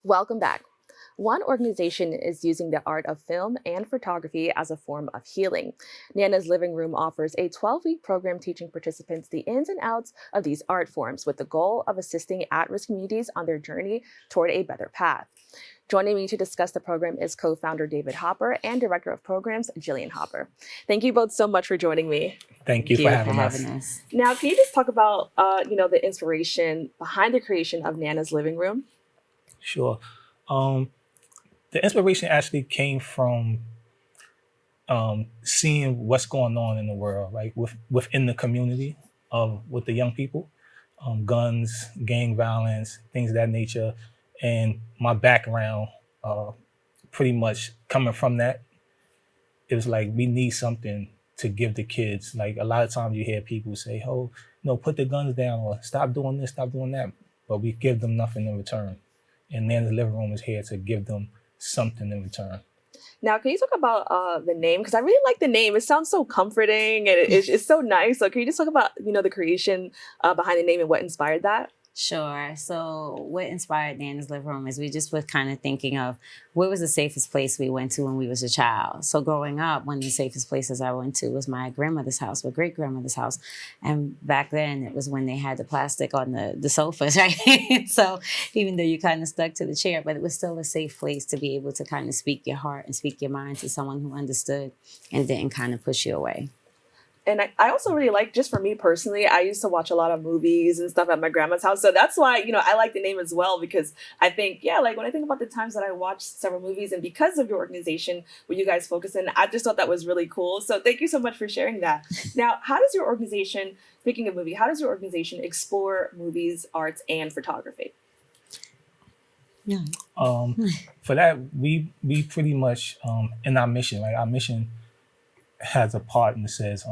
Welcome back. One organization is using the art of film and photography as a form of healing. Nana's Living Room offers a 12-week program teaching participants the ins and outs of these art forms with the goal of assisting at risk communities on their journey toward a better path. Joining me to discuss the program is co founder David Hopper and director of programs Jillian Hopper. Thank you both so much for joining me. Thank you Thank for you having us. Now, can you just talk about the inspiration behind the creation of Nana's Living Room? Sure. The inspiration actually came from seeing what's going on in the world, right, within the community with the young people, guns, gang violence, things of that nature, and my background, pretty much coming from that. It was like we need something to give the kids. Like a lot of times you hear people say, "Oh, no, put the guns down," or "Stop doing this, stop doing that," but we give them nothing in return. And then the living room is here to give them something in return. Now, can you talk about the name? Because I really like the name. It sounds so comforting and it's so nice. So can you just talk about, the creation behind the name and what inspired that? Sure. So what inspired Nana's Living Room is we just were kind of thinking of what was the safest place we went to when we was a child. So growing up, one of the safest places I went to was my grandmother's house, my great-grandmother's house. And back then it was when they had the plastic on the sofas, right? So even though you kind of stuck to the chair, but it was still a safe place to be able to kind of speak your heart and speak your mind to someone who understood and didn't kind of push you away. And I also really like, just for me personally, I used to watch a lot of movies and stuff at my grandma's house. So that's why, I like the name as well, because I think, like when I think about the times that I watched several movies and because of your organization, where you guys focus in, I just thought that was really cool. So thank you so much for sharing that. Now, how does your organization, speaking of movie, how does your organization explore movies, arts, and photography? Yeah. For that, we pretty much in our mission, right? Our mission has a part and it says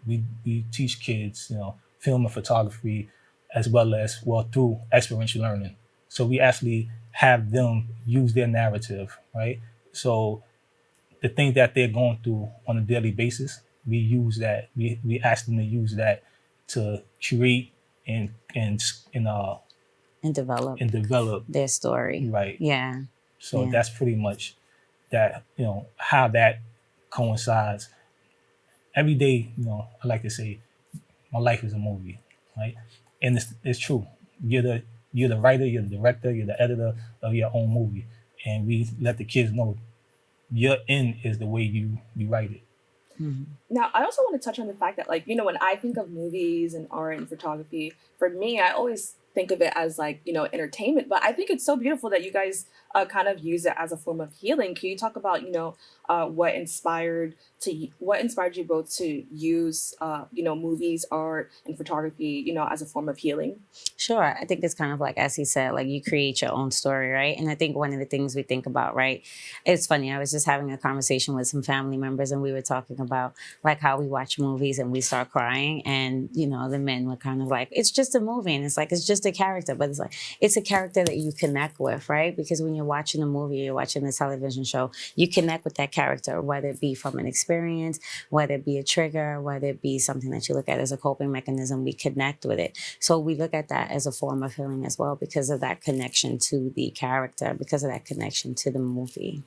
we teach kids, film and photography as well as through experiential learning. So we actually have them use their narrative, right? So the things that they're going through on a daily basis, we use that. We ask them to use that to create and And develop their story. right. Yeah. So Yeah. that's pretty much that, how that coincides. Every day, I like to say my life is a movie, right? And it's true. You're the writer, you're the director, you're the editor of your own movie. And we let the kids know your end is the way you write it. Mhm. Now, I also want to touch on the fact that, when I think of movies and art and photography, for me, I always think of it as entertainment. But I think it's so beautiful that you guys kind of use it as a form of healing. Can you talk about, what inspired you both to use, movies, art, and photography, as a form of healing? Sure. I think it's kind of like, as he said, like you create your own story, right? And I think one of the things we think about, right? It's funny. I was just having a conversation with some family members and we were talking about like how we watch movies and we start crying. And, the men were kind of like, it's just a movie. And it's like, it's just a character. But it's like, it's a character that you connect with, right? Because when you're watching a movie, you're watching a television show, you connect with that character, whether it be from an experience, whether it be a trigger, whether it be something that you look at as a coping mechanism, we connect with it. So we look at that as a form of healing as well because of that connection to the character, because of that connection to the movie.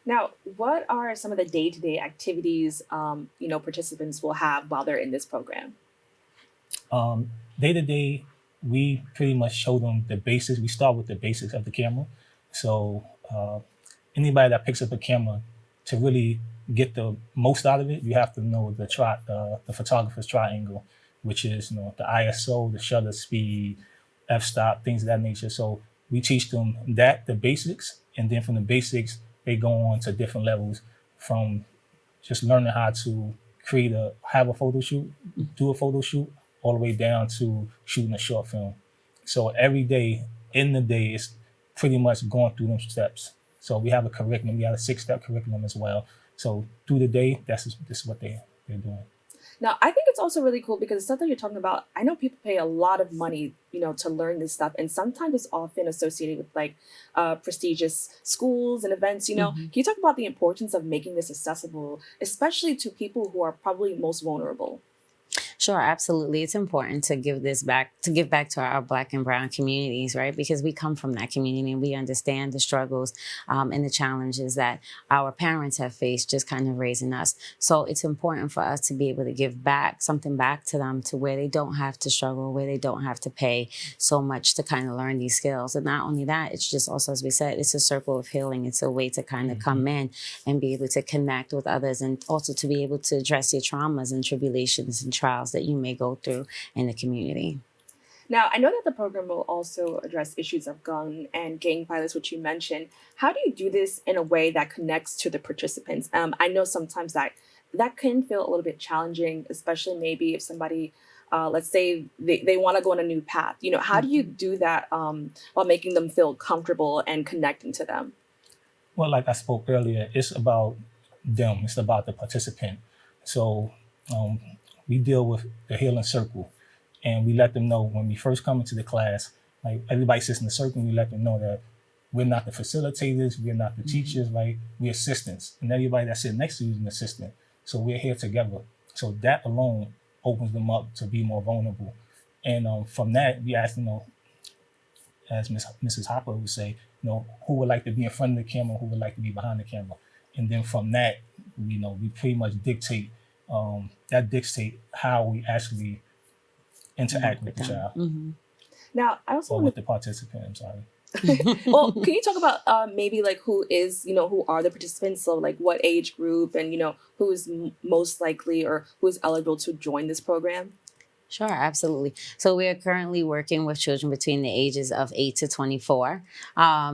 Now, what are some of the day-to-day activities, participants will have while they're in this program? Day to day, we pretty much show them the basics. We start with the basics of the camera. So anybody that picks up a camera, to really get the most out of it, you have to know the photographer's triangle, which is the ISO, the shutter speed, f-stop, things of that nature. So we teach them the basics, and then from the basics they go on to different levels, from just learning how to have a photo shoot, do a photo shoot, all the way down to shooting a short film. So every day in the day is pretty much going through them steps. So we have a curriculum. We have a 6-step curriculum as well. So through the day, this is what they're doing. Now, I think it's also really cool because the stuff that you're talking about, I know people pay a lot of money, to learn this stuff. And sometimes it's often associated with prestigious schools and events, Can you talk about the importance of making this accessible, especially to people who are probably most vulnerable? Sure, absolutely. It's important to give back to our Black and Brown communities, right? Because we come from that community and we understand the struggles and the challenges that our parents have faced just kind of raising us. So it's important for us to be able to give back something back to them to where they don't have to struggle, where they don't have to pay so much to kind of learn these skills. And not only that, it's just also, as we said, it's a circle of healing. It's a way to kind of come in and be able to connect with others and also to be able to address your traumas and tribulations and trials that you may go through in the community. Now, I know that the program will also address issues of gun and gang violence, which you mentioned. How do you do this in a way that connects to the participants? I know sometimes that can feel a little bit challenging, especially maybe if somebody, let's say they want to go on a new path. How do you do that while making them feel comfortable and connecting to them? Well, like I spoke earlier, it's about them. It's about the participant. So we deal with the healing circle, and we let them know when we first come into the class, like everybody sits in the circle, and we let them know that we're not the facilitators, we're not the teachers, right? We're assistants, and everybody that's sitting next to you is an assistant. So we're here together. So that alone opens them up to be more vulnerable. And from that, we ask them, as Mrs. Hopper would say, who would like to be in front of the camera, who would like to be behind the camera. And then from that, we pretty much dictate how we actually interact with the child. Now, I also Or want with the participant, I'm sorry. well, can you talk about maybe like who are the participants? So like what age group and, who is most likely or who is eligible to join this program? Sure, absolutely. So we are currently working with children between the ages of 8 to 24.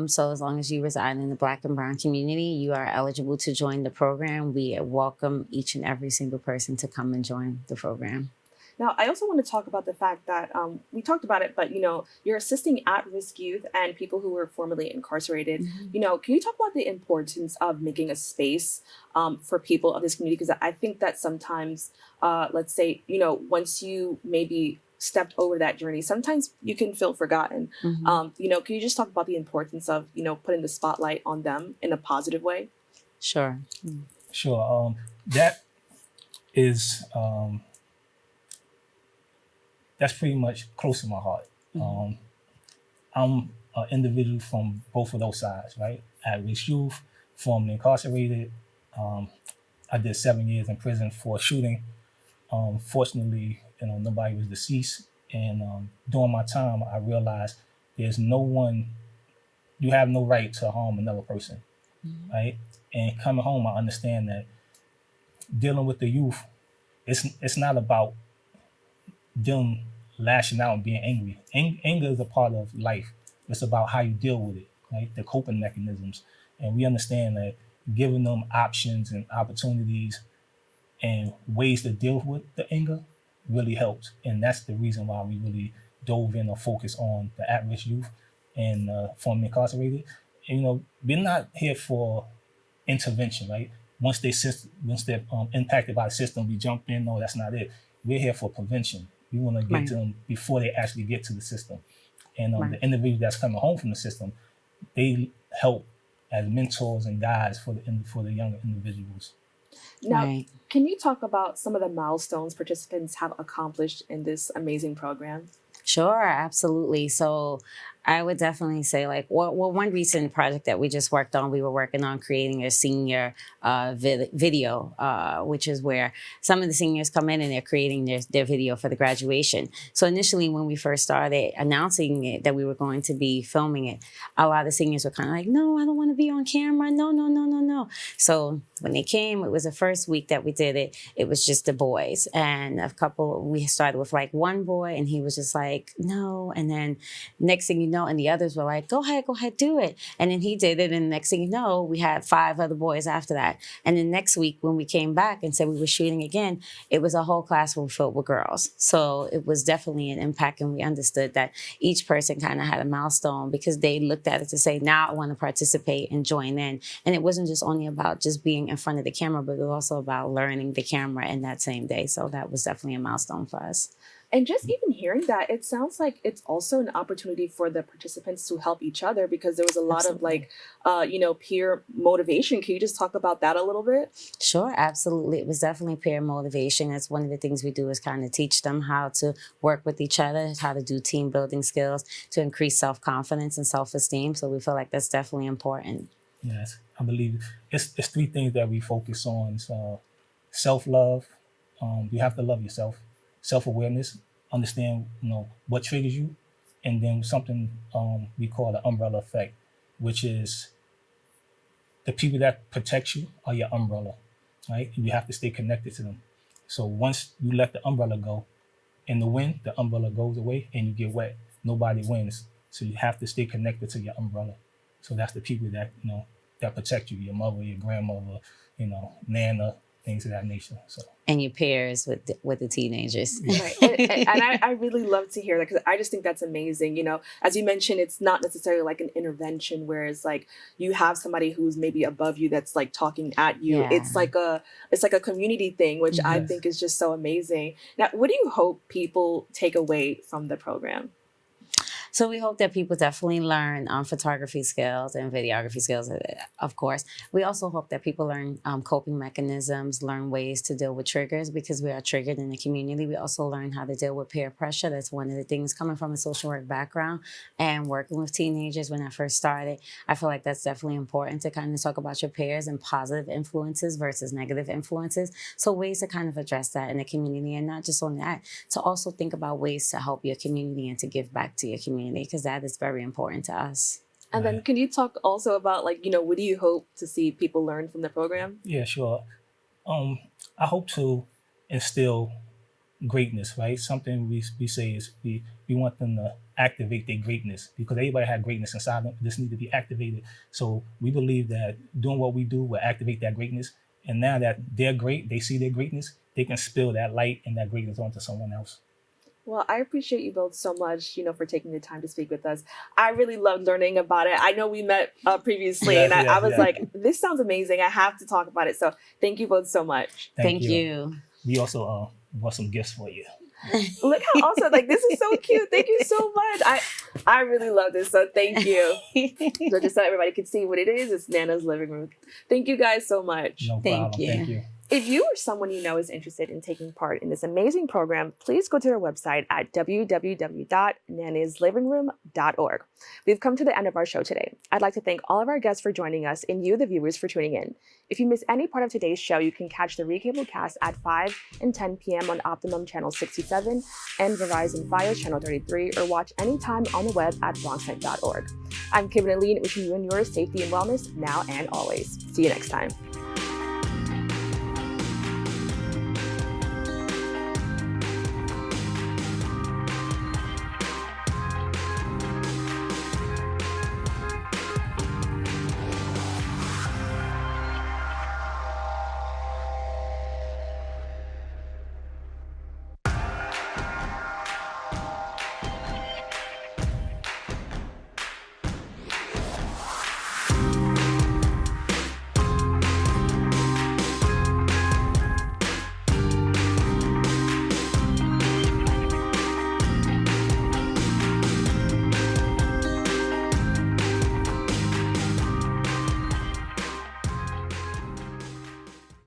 So as long as you reside in the Black and Brown community, you are eligible to join the program. We welcome each and every single person to come and join the program. Now, I also want to talk about the fact that we talked about it, but, you're assisting at-risk youth and people who were formerly incarcerated. Can you talk about the importance of making a space for people of this community? Because I think that sometimes, let's say, once you maybe stepped over that journey, sometimes you can feel forgotten. Can you just talk about the importance of, putting the spotlight on them in a positive way? Sure. Sure. That is... that's pretty much close to my heart. I'm an individual from both of those sides, right? At-risk youth, formerly incarcerated. I did 7 years in prison for a shooting. Fortunately, nobody was deceased. And during my time, I realized there's no one, you have no right to harm another person, right? And coming home, I understand that dealing with the youth, it's not about them lashing out and being angry. Anger is a part of life. It's about how you deal with it, right? The coping mechanisms. And we understand that giving them options and opportunities and ways to deal with the anger really helps. And that's the reason why we really dove in or focused on the at-risk youth and formerly incarcerated. And, we're not here for intervention, right? Once they're impacted by the system, we jump in. No, that's not it. We're here for prevention. We want to get to them before they actually get to the system. And the individual that's coming home from the system, they help as mentors and guides for the younger individuals. Now, can you talk about some of the milestones participants have accomplished in this amazing program? Sure, absolutely. So I would definitely say one recent project that we just worked on, we were working on creating a senior video, which is where some of the seniors come in and they're creating their video for the graduation. So initially when we first started announcing it, that we were going to be filming it, a lot of the seniors were kind of like, no, I don't want to be on camera. No. So when they came, it was the first week that we did it. It was just the boys and we started with one boy and he was just like, no. And then next thing you know, and the others were like, go ahead, do it. And then he did it. And next thing you know, we had 5 other boys after that. And then next week, when we came back and said we were shooting again, it was a whole classroom filled with girls. So it was definitely an impact. And we understood that each person kind of had a milestone because they looked at it to say, now I want to participate and join in. And it wasn't just only about just being in front of the camera, but it was also about learning the camera in that same day. So that was definitely a milestone for us. And just even hearing that, it sounds like it's also an opportunity for the participants to help each other because there was a lot of Absolutely. peer motivation. Can you just talk about that a little bit? Sure, absolutely. It was definitely peer motivation. That's one of the things we do is kind of teach them how to work with each other, how to do team building skills to increase self-confidence and self-esteem. So we feel like that's definitely important. Yes, I believe it's three things that we focus on. So self-love, you have to love yourself. Self-awareness, understand what triggers you, and then something we call the umbrella effect, which is the people that protect you are your umbrella, right? You have to stay connected to them. So once you let the umbrella go in the wind, the umbrella goes away and you get wet. Nobody wins. So you have to stay connected to your umbrella. So that's the people that that protect you, your mother, your grandmother, Nana, things of that nature. So And your peers with the teenagers. Right. And I really love to hear that because I just think that's amazing. As you mentioned, it's not necessarily like an intervention, whereas like you have somebody who's maybe above you that's like talking at you. Yeah. It's like a community thing, which I Yes. think is just so amazing. Now, what do you hope people take away from the program? So we hope that people definitely learn photography skills and videography skills, of course. We also hope that people learn coping mechanisms, learn ways to deal with triggers because we are triggered in the community. We also learn how to deal with peer pressure. That's one of the things coming from a social work background and working with teenagers when I first started. I feel like that's definitely important to kind of talk about your peers and positive influences versus negative influences. So ways to kind of address that in the community and not just on that, to also think about ways to help your community and to give back to your community because that is very important to us. And then can you talk also about what do you hope to see people learn from the program? Yeah, sure. I hope to instill greatness, right? Something we say is we want them to activate their greatness because everybody had greatness inside them. This need to be activated. So we believe that doing what we do will activate that greatness. And now that they're great, they see their greatness, they can spill that light and that greatness onto someone else. Well, I appreciate you both so much, for taking the time to speak with us. I really loved learning about it. I know we met previously, Yes, and I yes, was yes. like, this sounds amazing. I have to talk about it. So thank you both so much. Thank you. We also brought some gifts for you. Look how awesome, this is so cute. Thank you so much. I really love this. So thank you. So just so everybody can see what it is, it's Nana's living room. Thank you guys so much. No Thank problem. you. Thank you. If you or someone you know is interested in taking part in this amazing program, please go to their website at www.nanny'slivingroom.org. We've come to the end of our show today. I'd like to thank all of our guests for joining us and you, the viewers, for tuning in. If you miss any part of today's show, you can catch the recable cast at 5 and 10 p.m. on Optimum Channel 67 and Verizon Fios Channel 33, or watch anytime on the web at bronxnet.org. I'm Kibin Alleyne, wishing you and yours safety and wellness now and always. See you next time.